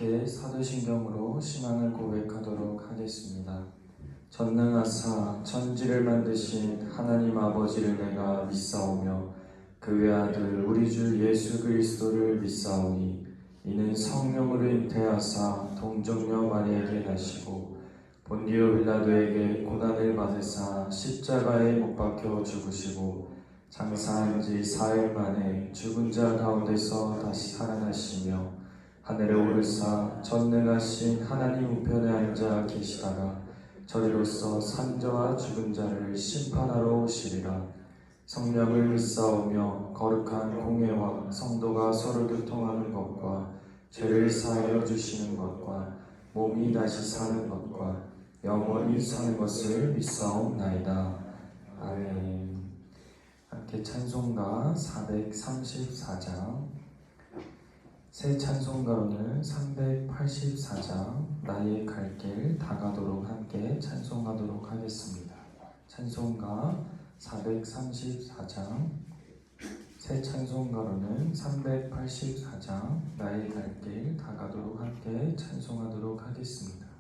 함께 사도신경으로 신앙을 고백하도록 하겠습니다. 전능하사 천지를 만드신 하나님 아버지를 내가 믿사오며 그 외아들 우리 주 예수 그리스도를 믿사오니 이는 성령으로 잉태하사 동정녀 마리아에게 나시고 본디오 빌라도에게 고난을 받으사 십자가에 못 박혀 죽으시고 장사한 지 사흘 만에 죽은 자 가운데서 다시 살아나시며 하늘에 오르사 전능하신 하나님 우편에 앉아 계시다가 저리로서 산자와 죽은 자를 심판하러 오시리라. 성령을 믿사오며 거룩한 공회와 성도가 서로 교통하는 것과 죄를 사하여 주시는 것과 몸이 다시 사는 것과 영원히 사는 것을 믿사옵나이다. 아멘. 함께 찬송가 434장, 새 찬송가로는 384장 나의 갈 길 다가도록 함께 찬송하도록 하겠습니다. 찬송가 434장, 새 찬송가로는 384장 나의 갈 길 다가도록 함께 찬송하도록 하겠습니다.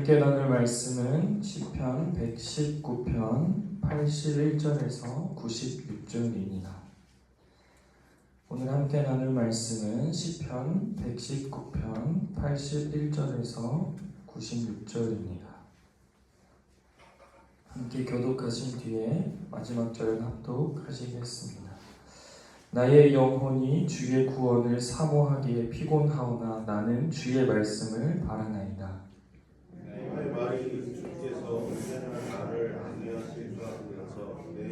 함께 나눌 말씀은 시편 119편 81절에서 96절입니다. 오늘 함께 나눌 말씀은 시편 119편 81절에서 96절입니다. 함께 교독하신 뒤에 마지막 절을 합독하시겠습니다. 나의 영혼이 주의 구원을 사모하기에 피곤하오나 나는 주의 말씀을 바라나이다. 내 말이 주께서 언제나 나를 안위하실까 하면서 내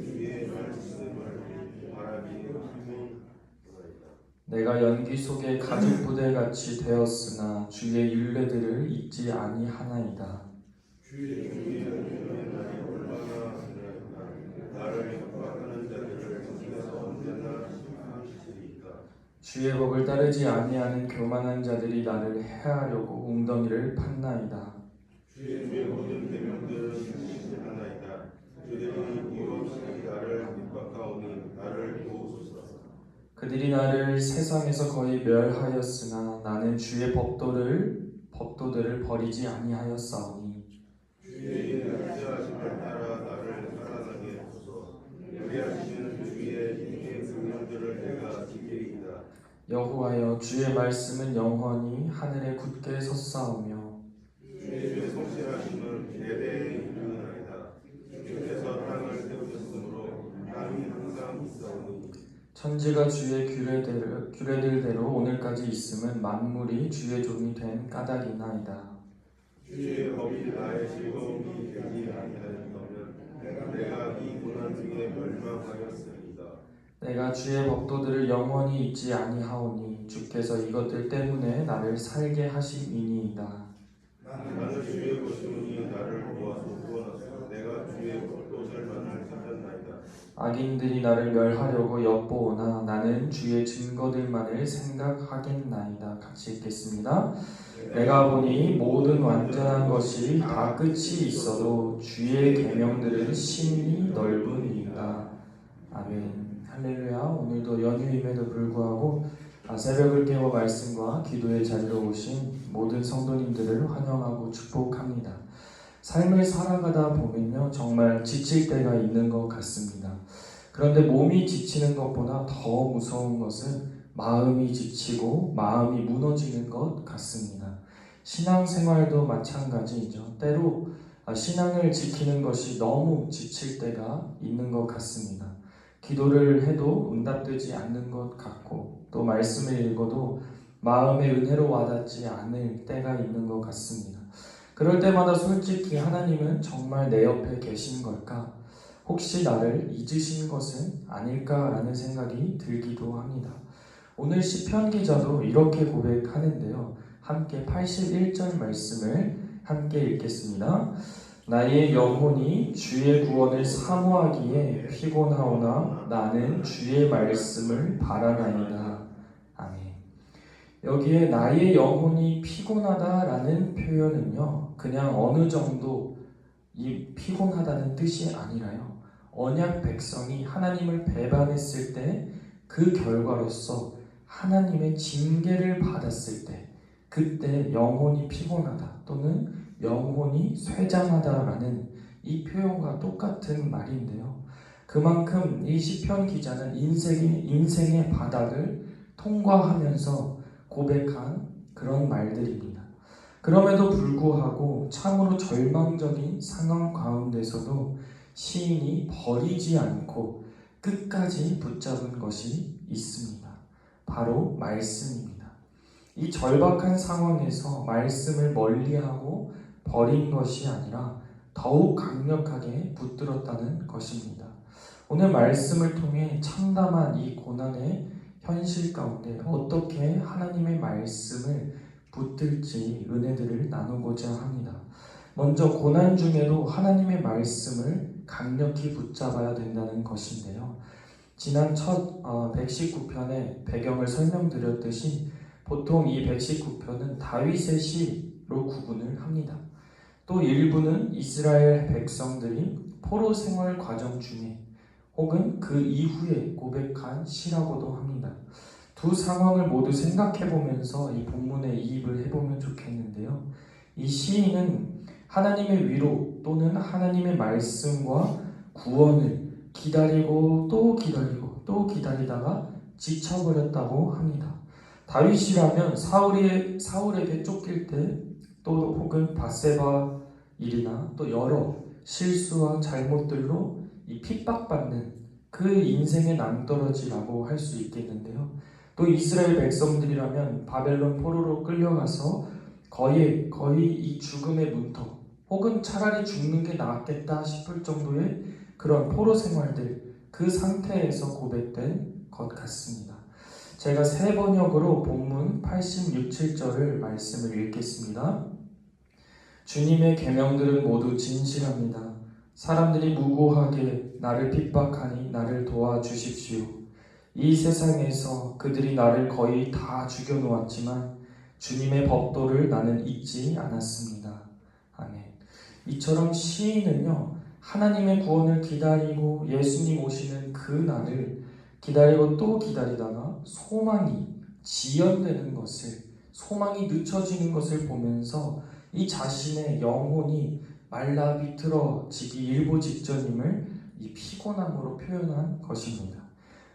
주의 말씀을 바라기에 피곤하다. 내가 연기 속에 가죽 부대같이 되었으나 주의 율례들을 잊지 아니하나이다. 주의 율례는 나의 얼마나 나를 협박하는 자들을 주께서 언제나 심판하시리. 주의 법을 따르지 아니하는 교만한 자들이 나를 해하려고 웅덩이를 팠나이다. 주의 모든 계명들은 실하나이다. 그들이 이유 없이 나를 핍박하오니 나를 도우소서. 그들이 나를 세상에서 거의 멸하였으나 나는 주의 법도들을 버리지 아니하였사오니 주의 인자하심을 따라 나를 살아나게 하소서. 그리하시는 주의 계명들을 내가 지키리이다. 여호와여 주의 말씀은 영원히 하늘에 굳게 섰사오며 주의 성실하심은 대대에 이르나이다. 주께서 땅을 세우셨으므로 땅이 항상 있사오니 천지가 주의 규례들대로 오늘까지 있음은 만물이 주의 종이 된 까닭이나이다. 주의 법이 나의 즐거움이 되지 아니하였다면 내가 이 고난 중에 멸망하였으리이다. 내가 주의 법도들을 영원히 잊지 아니하오니 주께서 이것들 때문에 나를 살게 하심이니이다. 나는 주의 것이오니 나를 도와서 구원하소서. 내가 주의 법도들만을 찾았나이다. 악인들이 나를 멸하려고 엿보오나 나는 주의 증거들만을 생각하겠나이다. 같이 읽겠습니다. 내가 보니 모든 완전한 것이 다 끝이 있어도 주의 계명들은 심히 넓으니이다. 아멘. 할렐루야. 오늘도 연휴임에도 불구하고 새벽을 깨워 말씀과 기도의 자리로 오신 모든 성도님들을 환영하고 축복합니다. 삶을 살아가다 보면요, 정말 지칠 때가 있는 것 같습니다. 그런데 몸이 지치는 것보다 더 무서운 것은 마음이 지치고 마음이 무너지는 것 같습니다. 신앙생활도 마찬가지이죠. 때로 신앙을 지키는 것이 너무 지칠 때가 있는 것 같습니다. 기도를 해도 응답되지 않는 것 같고 또 말씀을 읽어도 마음의 은혜로 와닿지 않을 때가 있는 것 같습니다. 그럴 때마다 솔직히 하나님은 정말 내 옆에 계신 걸까? 혹시 나를 잊으신 것은 아닐까라는 생각이 들기도 합니다. 오늘 시편 기자도 이렇게 고백하는데요. 함께 81절 말씀을 함께 읽겠습니다. 나의 영혼이 주의 구원을 사모하기에 피곤하오나 나는 주의 말씀을 바라나이다. 아멘. 여기에 나의 영혼이 피곤하다라는 표현은요, 그냥 어느 정도 이 피곤하다는 뜻이 아니라요, 언약 백성이 하나님을 배반했을 때 그 결과로서 하나님의 징계를 받았을 때 그때 영혼이 피곤하다 또는 영혼이 쇠장하다라는 이 표현과 똑같은 말인데요. 그만큼 이 시편 기자는 인생의 바닥을 통과하면서 고백한 그런 말들입니다. 그럼에도 불구하고 참으로 절망적인 상황 가운데서도 시인이 버리지 않고 끝까지 붙잡은 것이 있습니다. 바로 말씀입니다. 이 절박한 상황에서 말씀을 멀리하고 버린 것이 아니라 더욱 강력하게 붙들었다는 것입니다. 오늘 말씀을 통해 참담한 이 고난의 현실 가운데 어떻게 하나님의 말씀을 붙들지 은혜들을 나누고자 합니다. 먼저 고난 중에도 하나님의 말씀을 강력히 붙잡아야 된다는 것인데요. 지난 첫 119편의 배경을 설명드렸듯이 보통 이 119편은 다윗의 시로 구분을 합니다. 또 일부는 이스라엘 백성들이 포로 생활 과정 중에 혹은 그 이후에 고백한 시라고도 합니다. 두 상황을 모두 생각해 보면서 이 본문에 이입을 해보면 좋겠는데요. 이 시인은 하나님의 위로 또는 하나님의 말씀과 구원을 기다리고 또 기다리고 또 기다리다가 지쳐버렸다고 합니다. 다윗이라면 사울에게 쫓길 때 또 혹은 밧세바 일이나 또 여러 실수와 잘못들로 이 핍박받는 그 인생의 낭떠러지라고 할 수 있겠는데요. 또 이스라엘 백성들이라면 바벨론 포로로 끌려가서 거의 이 죽음의 문턱 혹은 차라리 죽는 게 낫겠다 싶을 정도의 그런 포로 생활들, 그 상태에서 고백된 것 같습니다. 제가 새 번역으로 본문 86, 7절을 말씀을 읽겠습니다. 주님의 계명들은 모두 진실합니다. 사람들이 무고하게 나를 핍박하니 나를 도와주십시오. 이 세상에서 그들이 나를 거의 다 죽여놓았지만 주님의 법도를 나는 잊지 않았습니다. 아멘. 이처럼 시인은요, 하나님의 구원을 기다리고 예수님 오시는 그 날을 기다리고 또 기다리다가 소망이 지연되는 것을, 소망이 늦춰지는 것을 보면서 이 자신의 영혼이 말라 비틀어지기 일보 직전임을 이 피곤함으로 표현한 것입니다.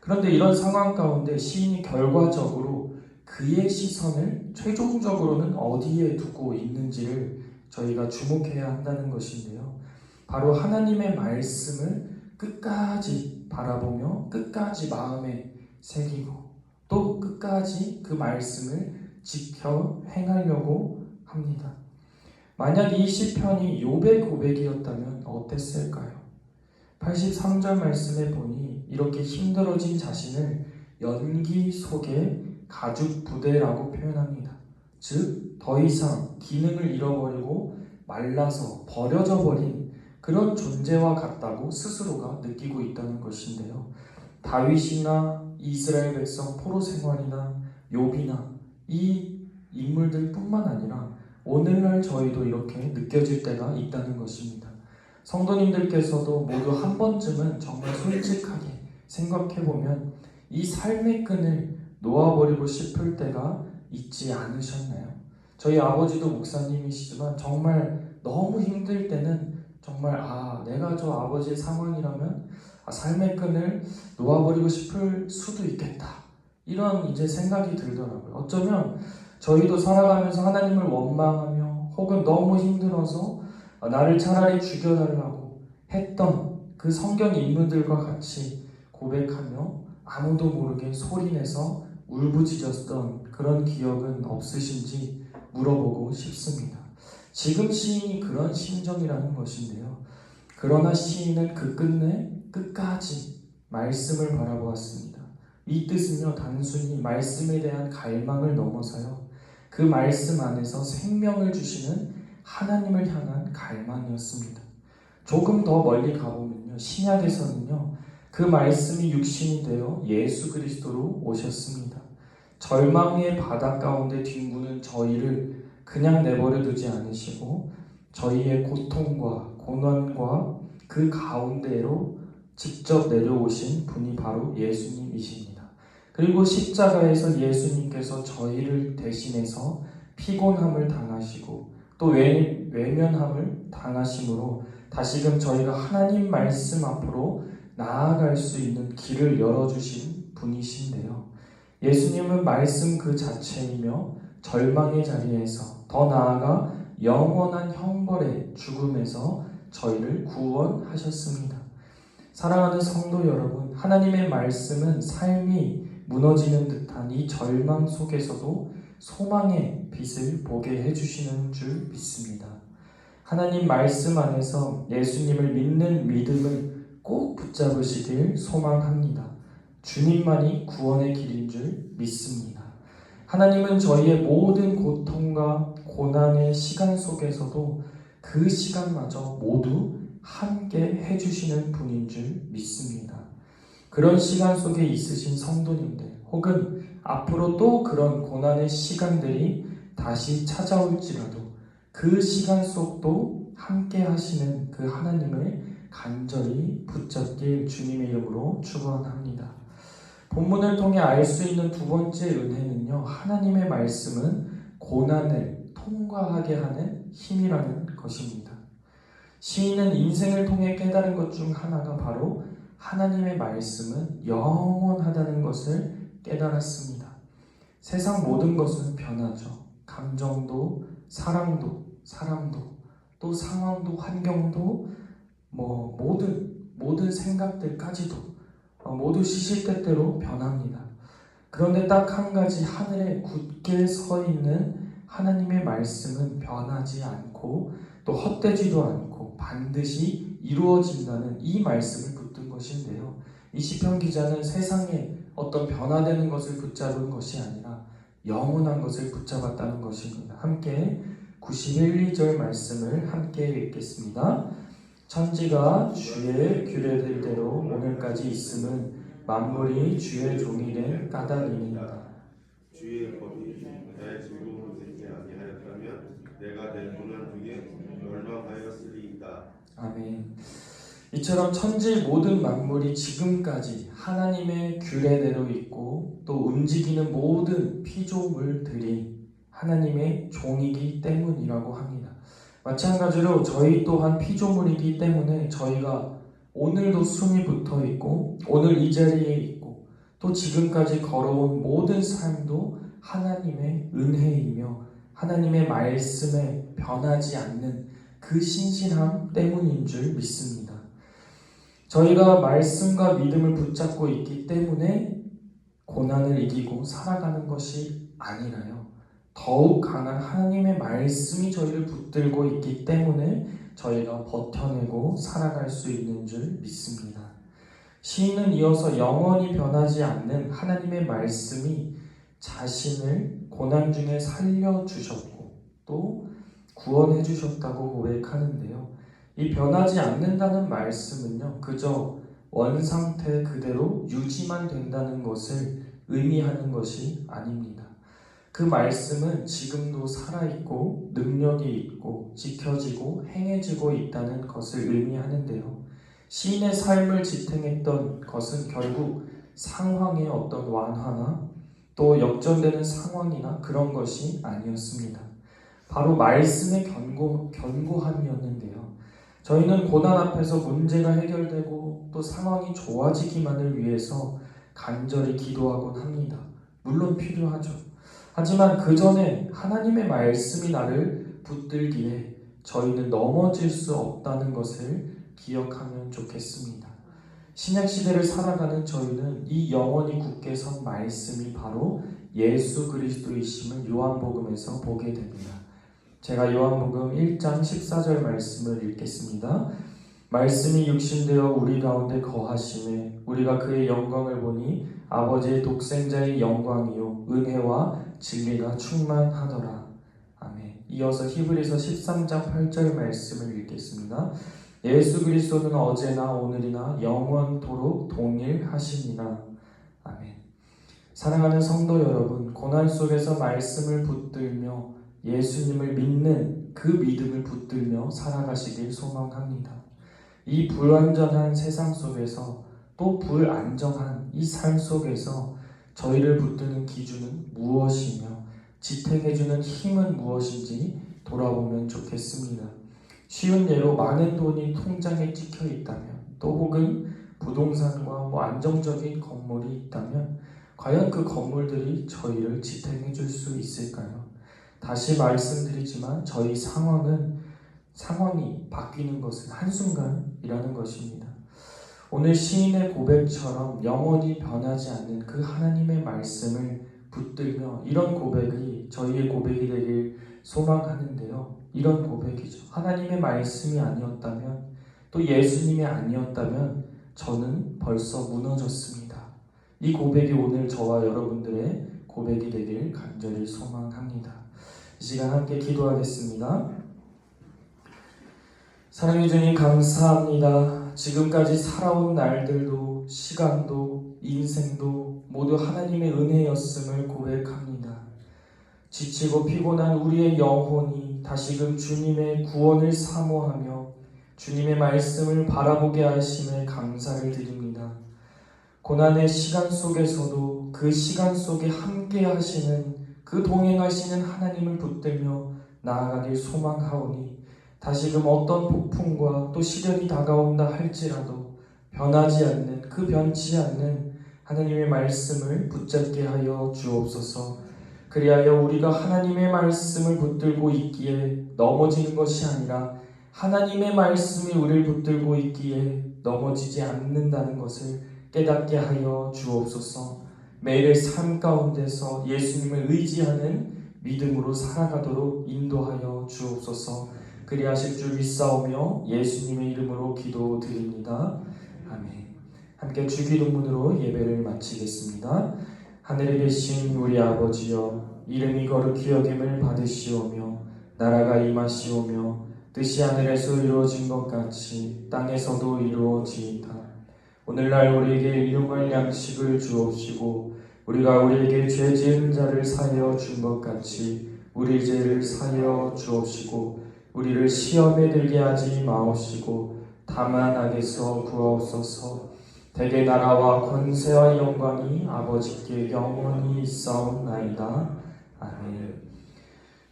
그런데 이런 상황 가운데 시인이 결과적으로 그의 시선을 최종적으로는 어디에 두고 있는지를 저희가 주목해야 한다는 것인데요. 바로 하나님의 말씀을 끝까지 바라보며 끝까지 마음에 새기고 또 끝까지 그 말씀을 지켜 행하려고 합니다. 만약 이 시편이 욥의 고백이었다면 어땠을까요? 83절 말씀에 보니 이렇게 힘들어진 자신을 연기 속의 가죽 부대라고 표현합니다. 즉 더 이상 기능을 잃어버리고 말라서 버려져 버린 그런 존재와 같다고 스스로가 느끼고 있다는 것인데요. 다윗이나 이스라엘 백성 포로 생활이나 욥이나 이 인물들뿐만 아니라 오늘날 저희도 이렇게 느껴질 때가 있다는 것입니다. 성도님들께서도 모두 한 번쯤은 정말 솔직하게 생각해보면 이 삶의 끈을 놓아버리고 싶을 때가 있지 않으셨나요? 저희 아버지도 목사님이시지만 정말 너무 힘들 때는 정말 내가 저 아버지의 상황이라면 삶의 끈을 놓아버리고 싶을 수도 있겠다, 이런 이제 생각이 들더라고요. 어쩌면 저희도 살아가면서 하나님을 원망하며 혹은 너무 힘들어서 나를 차라리 죽여달라고 했던 그 성경 인물들과 같이 고백하며 아무도 모르게 소리내서 울부짖었던 그런 기억은 없으신지 물어보고 싶습니다. 지금 시인이 그런 심정이라는 것인데요. 그러나 시인은 그 끝까지 말씀을 바라보았습니다. 이 뜻은요, 단순히 말씀에 대한 갈망을 넘어서요, 그 말씀 안에서 생명을 주시는 하나님을 향한 갈망이었습니다. 조금 더 멀리 가보면요, 신약에서는요, 그 말씀이 육신이 되어 예수 그리스도로 오셨습니다. 절망의 바다 가운데 뒹구는 저희를 그냥 내버려 두지 않으시고 저희의 고통과 고난과 그 가운데로 직접 내려오신 분이 바로 예수님이십니다. 그리고 십자가에서 예수님께서 저희를 대신해서 피곤함을 당하시고 또 외면함을 당하심으로 다시금 저희가 하나님 말씀 앞으로 나아갈 수 있는 길을 열어주신 분이신데요. 예수님은 말씀 그 자체이며 절망의 자리에서 더 나아가 영원한 형벌의 죽음에서 저희를 구원하셨습니다. 사랑하는 성도 여러분, 하나님의 말씀은 삶이 무너지는 듯한 이 절망 속에서도 소망의 빛을 보게 해주시는 줄 믿습니다. 하나님 말씀 안에서 예수님을 믿는 믿음을 꼭 붙잡으시길 소망합니다. 주님만이 구원의 길인 줄 믿습니다. 하나님은 저희의 모든 고통과 고난의 시간 속에서도 그 시간마저 모두 함께 해주시는 분인 줄 믿습니다. 그런 시간 속에 있으신 성도님들 혹은 앞으로 또 그런 고난의 시간들이 다시 찾아올지라도 그 시간 속도 함께 하시는 그 하나님을 간절히 붙잡길 주님의 이름으로 축원합니다. 본문을 통해 알 수 있는 두 번째 은혜는요, 하나님의 말씀은 고난을 통과하게 하는 힘이라는 것입니다. 시인은 인생을 통해 깨달은 것 중 하나가 바로 하나님의 말씀은 영원하다는 것을 깨달았습니다. 세상 모든 것은 변하죠. 감정도, 사랑도, 사람도, 또 상황도, 환경도, 모든 생각들까지도 모두 시시때때로 변합니다. 그런데 딱 한 가지 하늘에 굳게 서 있는 하나님의 말씀은 변하지 않고 또 헛되지도 않고 반드시 이루어진다는 이 말씀을 붙든 것인데요. 이 시편 기자는 세상에 어떤 변화되는 것을 붙잡은 것이 아니라 영원한 것을 붙잡았다는 것입니다. 함께 91, 2절 말씀을 함께 읽겠습니다. 천지가 주의 규례들대로 오늘까지 있음은 만물이 주의 종이된 까닭이니이다. 주의 법이 나의 즐거움을 듣지 아니하였다면 내가 내 고난 중에 멸망하였으리이다. 아멘. 이처럼 천지 모든 만물이 지금까지 하나님의 규례대로 있고 또 움직이는 모든 피조물들이 하나님의 종이기 때문이라고 합니다. 마찬가지로 저희 또한 피조물이기 때문에 저희가 오늘도 숨이 붙어 있고 오늘 이 자리에 있고 또 지금까지 걸어온 모든 삶도 하나님의 은혜이며 하나님의 말씀에 변하지 않는 그 신실함 때문인 줄 믿습니다. 저희가 말씀과 믿음을 붙잡고 있기 때문에 고난을 이기고 살아가는 것이 아니라요. 더욱 강한 하나님의 말씀이 저희를 붙들고 있기 때문에 저희가 버텨내고 살아갈 수 있는 줄 믿습니다. 시인은 이어서 영원히 변하지 않는 하나님의 말씀이 자신을 고난 중에 살려주셨고 또 구원해 주셨다고 고백하는데요. 이 변하지 않는다는 말씀은요, 그저 원상태 그대로 유지만 된다는 것을 의미하는 것이 아닙니다. 그 말씀은 지금도 살아있고 능력이 있고 지켜지고 행해지고 있다는 것을 의미하는데요. 시인의 삶을 지탱했던 것은 결국 상황의 어떤 완화나 또 역전되는 상황이나 그런 것이 아니었습니다. 바로 말씀의 견고함이었는데요. 저희는 고난 앞에서 문제가 해결되고 또 상황이 좋아지기만을 위해서 간절히 기도하곤 합니다. 물론 필요하죠. 하지만 그 전에 하나님의 말씀이 나를 붙들기에 저희는 넘어질 수 없다는 것을 기억하면 좋겠습니다. 신약 시대를 살아가는 저희는 이 영원히 굳게 선 말씀이 바로 예수 그리스도이심을 요한복음에서 보게 됩니다. 제가 요한복음 1장 14절 말씀을 읽겠습니다. 말씀이 육신되어 우리 가운데 거하심에 우리가 그의 영광을 보니 아버지의 독생자의 영광이요 은혜와 진리가 충만하더라. 아멘. 이어서 히브리서 13장 8절 말씀을 읽겠습니다. 예수 그리스도는 어제나 오늘이나 영원토록 동일하시니라. 아멘. 사랑하는 성도 여러분, 고난 속에서 말씀을 붙들며 예수님을 믿는 그 믿음을 붙들며 살아가시길 소망합니다. 이 불완전한 세상 속에서 또 불안정한 이 삶 속에서 저희를 붙드는 기준은 무엇이며 지탱해주는 힘은 무엇인지 돌아보면 좋겠습니다. 쉬운 예로 많은 돈이 통장에 찍혀 있다면 또 혹은 부동산과 안정적인 건물이 있다면 과연 그 건물들이 저희를 지탱해 줄 수 있을까요? 다시 말씀드리지만 저희 상황이 바뀌는 것은 한순간이라는 것입니다. 오늘 시인의 고백처럼 영원히 변하지 않는 그 하나님의 말씀을 붙들며 이런 고백이 저희의 고백이 되길 소망하는데요. 이런 고백이죠. 하나님의 말씀이 아니었다면 또 예수님이 아니었다면 저는 벌써 무너졌습니다. 이 고백이 오늘 저와 여러분들의 고백이 되길 간절히 소망합니다. 이 시간 함께 기도하겠습니다. 사랑해 주님 감사합니다. 지금까지 살아온 날들도 시간도 인생도 모두 하나님의 은혜였음을 고백합니다. 지치고 피곤한 우리의 영혼이 다시금 주님의 구원을 사모하며 주님의 말씀을 바라보게 하심에 감사를 드립니다. 고난의 시간 속에서도 그 시간 속에 함께 하시는 그 동행하시는 하나님을 붙들며 나아가길 소망하오니 다시금 어떤 폭풍과 또 시련이 다가온다 할지라도 변하지 않는 그 변치 않는 하나님의 말씀을 붙잡게 하여 주옵소서. 그리하여 우리가 하나님의 말씀을 붙들고 있기에 넘어지는 것이 아니라 하나님의 말씀이 우리를 붙들고 있기에 넘어지지 않는다는 것을 깨닫게 하여 주옵소서. 매일의 삶 가운데서 예수님을 의지하는 믿음으로 살아가도록 인도하여 주옵소서. 그리하실 줄 믿사오며 예수님의 이름으로 기도드립니다. 아멘. 함께 주기도문으로 예배를 마치겠습니다. 하늘에 계신 우리 아버지여, 이름이 거룩히 여김을 받으시오며 나라가 임하시오며 뜻이 하늘에서 이루어진 것 같이 땅에서도 이루어지이다. 오늘날 우리에게 일용할 양식을 주옵시고 우리가 우리에게 죄 지은 자를 사하여 준 것 같이 우리 죄를 사하여 주옵시고 우리를 시험에 들게 하지 마옵시고 다만 악에서 구하옵소서. 대개 나라와 권세와 영광이 아버지께 영원히 있사옵나이다. 아멘.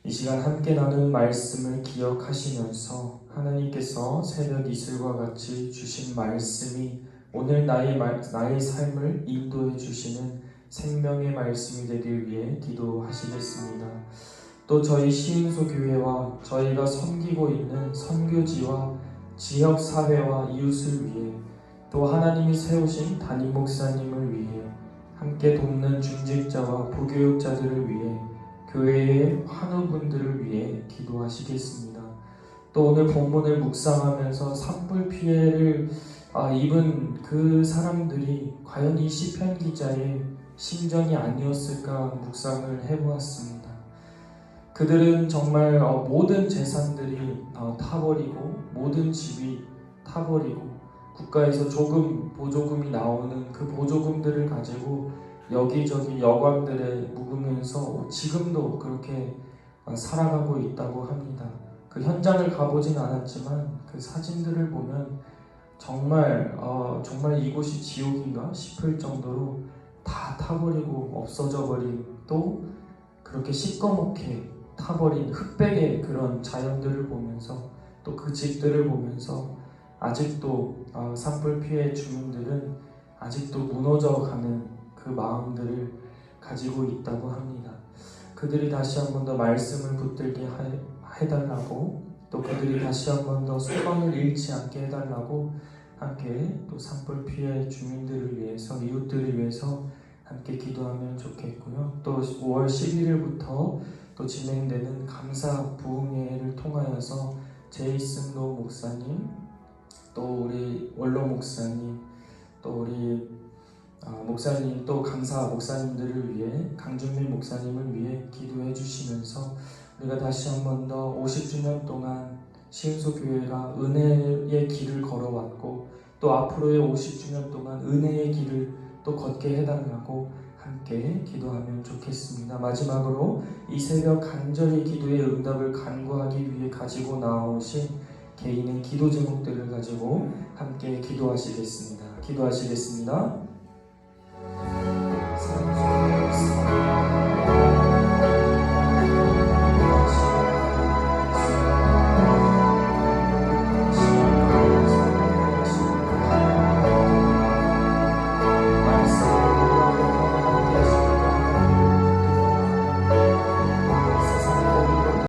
이 시간 함께 나눈 말씀을 기억하시면서 하나님께서 새벽 이슬과 같이 주신 말씀이 오늘 나의 삶을 인도해 주시는 생명의 말씀이 되길 위해 기도하시겠습니다. 또 저희 시흥소 교회와 저희가 섬기고 있는 선교지와 지역 사회와 이웃을 위해 또 하나님이 세우신 담임 목사님을 위해 함께 돕는 중직자와 부교육자들을 위해 교회의 환우분들을 위해 기도하시겠습니다. 또 오늘 본문을 묵상하면서 산불 피해를 입은 그 사람들이 과연 이 시편 기자의 심정이 아니었을까 묵상을 해보았습니다. 그들은 정말 모든 재산들이 타버리고 모든 집이 타버리고 국가에서 조금 보조금이 나오는 그 보조금들을 가지고 여기저기 여관들에 묵으면서 지금도 그렇게 살아가고 있다고 합니다. 그 현장을 가보진 않았지만 그 사진들을 보면 정말 이곳이 지옥인가 싶을 정도로 다 타버리고 없어져 버린 또 그렇게 시꺼멓게 타버린 흑백의 그런 자연들을 보면서 또 그 집들을 보면서 아직도 산불 피해 주민들은 아직도 무너져가는 그 마음들을 가지고 있다고 합니다. 그들이 다시 한 번 더 말씀을 붙들게 해달라고 또 그들이 다시 한 번 더 소망을 잃지 않게 해달라고 함께 또 산불 피해 주민들을 위해서 이웃들을 위해서 함께 기도하면 좋겠고요. 또 5월 11일부터 또 진행되는 감사 부흥회를 통하여서 제이슨노 목사님 또 우리 원로 목사님 또 우리 목사님 또 강사 목사님들을 위해 강준민 목사님을 위해 기도해 주시면서 우리가 다시 한 번 더 50주년 동안 시흥소 교회가 은혜의 길을 걸어왔고 또 앞으로의 50주년 동안 은혜의 길을 또 걷게 해달라고 함께 기도하면 좋겠습니다. 마지막으로 이 새벽 간절히 기도의 응답을 간구하기 위해 가지고 나오신 개인의 기도 제목들을 가지고 함께 기도하시겠습니다. 기도하시겠습니다. 사랑스러운